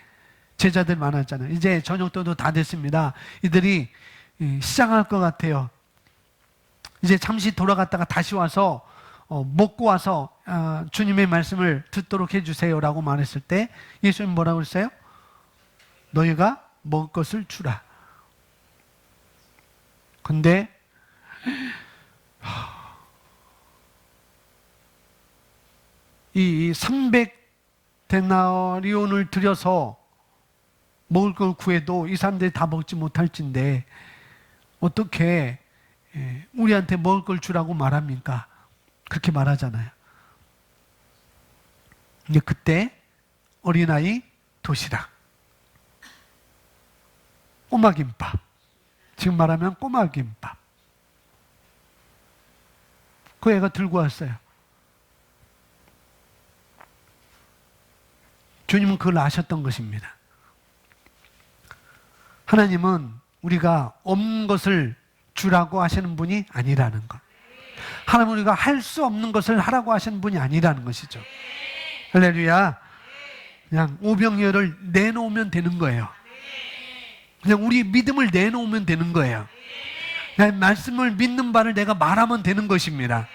제자들 많았잖아요. 이제 저녁 때도 다 됐습니다. 이들이 시장할 것 같아요. 이제 잠시 돌아갔다가 다시 와서 먹고 와서 주님의 말씀을 듣도록 해주세요라고 말했을 때 예수님 뭐라고 했어요? 너희가 먹을 것을 주라. 근데 이 300데나리온을 들여서 먹을 걸 구해도 이 사람들이 다 먹지 못할진데 어떻게 우리한테 먹을 걸 주라고 말합니까? 그렇게 말하잖아요. 근데 그때 어린아이 도시락, 꼬마김밥, 지금 말하면 꼬마김밥, 그 애가 들고 왔어요. 주님은 그걸 아셨던 것입니다. 하나님은 우리가 없는 것을 주라고 하시는 분이 아니라는 것. 하나님은 우리가 할 수 없는 것을 하라고 하시는 분이 아니라는 것이죠. 할렐루야. 그냥 오병이어를 내놓으면 되는 거예요. 그냥 우리 믿음을 내놓으면 되는 거예요. 그냥 말씀을 믿는 바를 내가 말하면 되는 것입니다.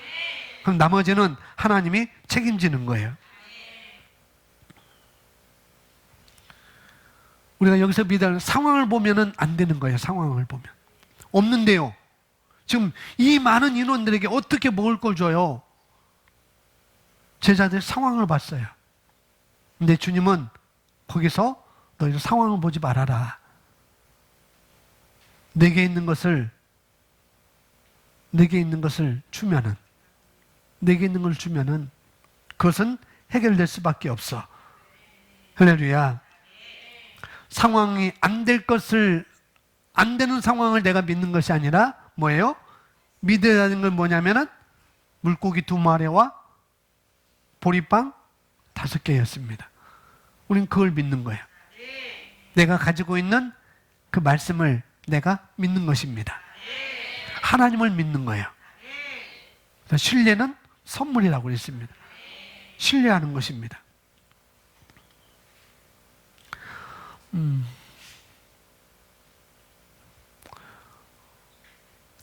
그럼 나머지는 하나님이 책임지는 거예요. 우리가 여기서 믿는 상황을 보면은 안 되는 거예요. 상황을 보면. 없는데요. 지금 이 많은 인원들에게 어떻게 먹을 걸 줘요? 제자들 상황을 봤어요. 근데 주님은 거기서 너희들 상황을 보지 말아라. 내게 있는 것을 주면은, 내게 있는 걸 주면은 그것은 해결될 수밖에 없어. 할렐루야. 상황이 안 되는 상황을 내가 믿는 것이 아니라 뭐예요? 믿어야 하는 건 뭐냐면은 물고기 2마리와 보리빵 5개였습니다. 우린 그걸 믿는 거예요. 내가 가지고 있는 그 말씀을 내가 믿는 것입니다. 하나님을 믿는 거예요. 신뢰는 선물이라고 했습니다. 신뢰하는 것입니다.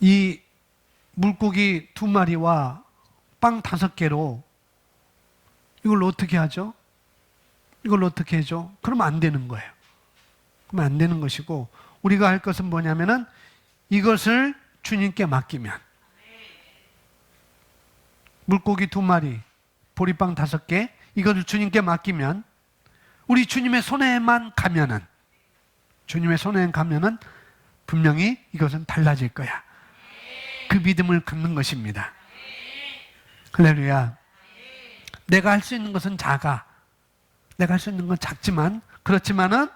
이 물고기 2마리와 빵 5개로 이걸 어떻게 하죠? 이걸 어떻게 해줘? 그러면 안 되는 거예요. 그러면 안 되는 것이고, 우리가 할 것은 뭐냐면은 이것을 주님께 맡기면, 물고기 2마리, 보리빵 5개, 이것을 주님께 맡기면, 우리 주님의 손에만 가면은, 분명히 이것은 달라질 거야. 그 믿음을 갖는 것입니다. 할렐루야. 내가 할 수 있는 것은 작아. 내가 할 수 있는 건 작지만, 그렇지만은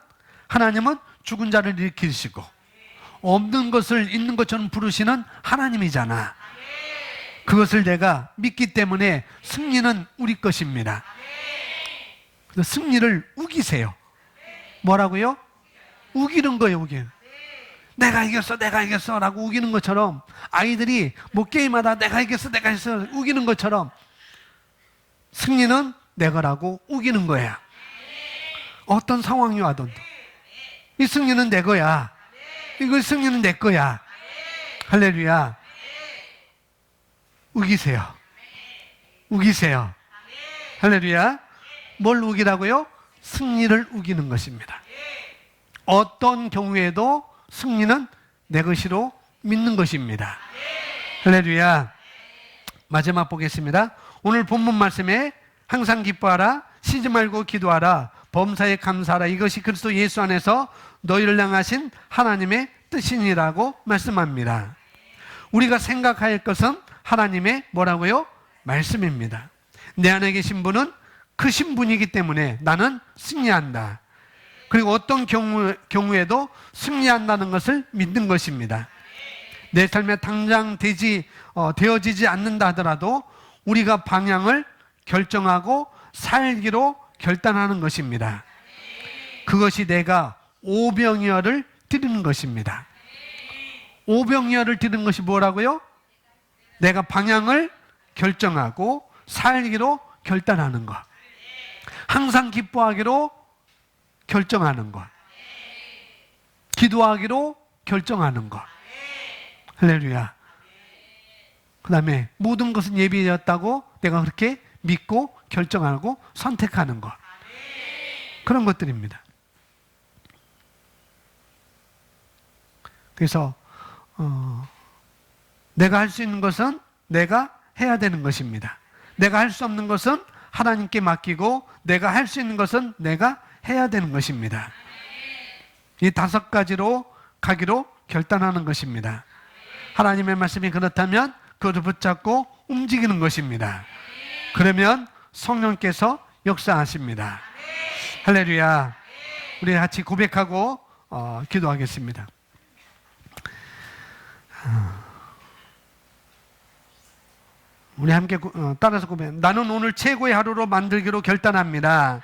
하나님은 죽은 자를 일으키시고 없는 것을 있는 것처럼 부르시는 하나님이잖아. 그것을 내가 믿기 때문에 승리는 우리 것입니다. 그래서 승리를 우기세요. 뭐라고요? 우기는 거예요, 우기는. 내가 이겼어 라고 우기는 것처럼, 아이들이 뭐 게임하다 내가 이겼어 우기는 것처럼 승리는 내 거라고 우기는 거야. 어떤 상황이 와도 이 승리는 내 거야. 이거 승리는 내 거야. 할렐루야. 우기세요. 할렐루야. 뭘 우기라고요? 승리를 우기는 것입니다. 어떤 경우에도 승리는 내 것이로 믿는 것입니다. 할렐루야. 마지막 보겠습니다. 오늘 본문 말씀에 항상 기뻐하라, 쉬지 말고 기도하라, 범사에 감사하라, 이것이 그리스도 예수 안에서 너희를 향하신 하나님의 뜻이니라고 말씀합니다. 우리가 생각할 것은 하나님의 뭐라고요? 말씀입니다. 내 안에 계신 분은 크신 분이기 때문에 나는 승리한다. 그리고 어떤 경우에도 승리한다는 것을 믿는 것입니다. 내 삶에 당장 되어지지 않는다 하더라도 우리가 방향을 결정하고 살기로 결단하는 것입니다. 그것이 내가 오병이어를 드리는 것입니다. 오병이어를 드는 것이 뭐라고요? 내가 방향을 결정하고 살기로 결단하는 것. 항상 기뻐하기로 결정하는 것. 기도하기로 결정하는 것. 할렐루야. 그 다음에 모든 것은 예비되었다고 내가 그렇게 믿고 결정하고 선택하는 것. 그런 것들입니다. 그래서 내가 할 수 있는 것은 내가 해야 되는 것입니다. 내가 할 수 없는 것은 하나님께 맡기고 내가 할 수 있는 것은 내가 해야 되는 것입니다. 이 5가지로 가기로 결단하는 것입니다. 하나님의 말씀이 그렇다면 그것을 붙잡고 움직이는 것입니다. 그러면 성령께서 역사하십니다. 할렐루야. 우리 같이 고백하고 기도하겠습니다. 우리 함께 따라서 고백. 나는 오늘 최고의 하루로 만들기로 결단합니다.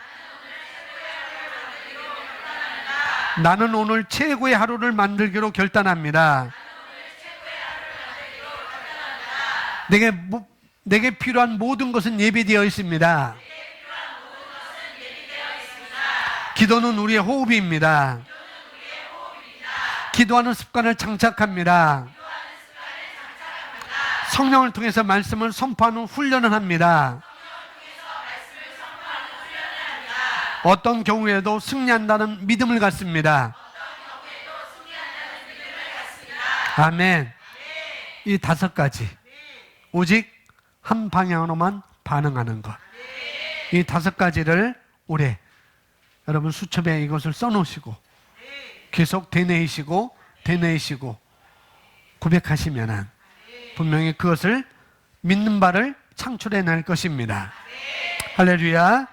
나는 오늘 최고의 하루를 만들기로 결단합니다. 내게 필요한 모든 것은 예비되어 있습니다. 기도는 우리의 호흡입니다. 기도하는 습관을 장착합니다. 성령을 통해서 말씀을 선포하는 훈련을 합니다. 어떤 경우에도 승리한다는 믿음을 갖습니다. 아멘. 이 5가지. 오직 한 방향으로만 반응하는 것. 이 5가지를 올해 여러분 수첩에 이것을 써놓으시고 계속 되뇌이시고 고백하시면은 분명히 그것을 믿는 바를 창출해낼 것입니다. 할렐루야.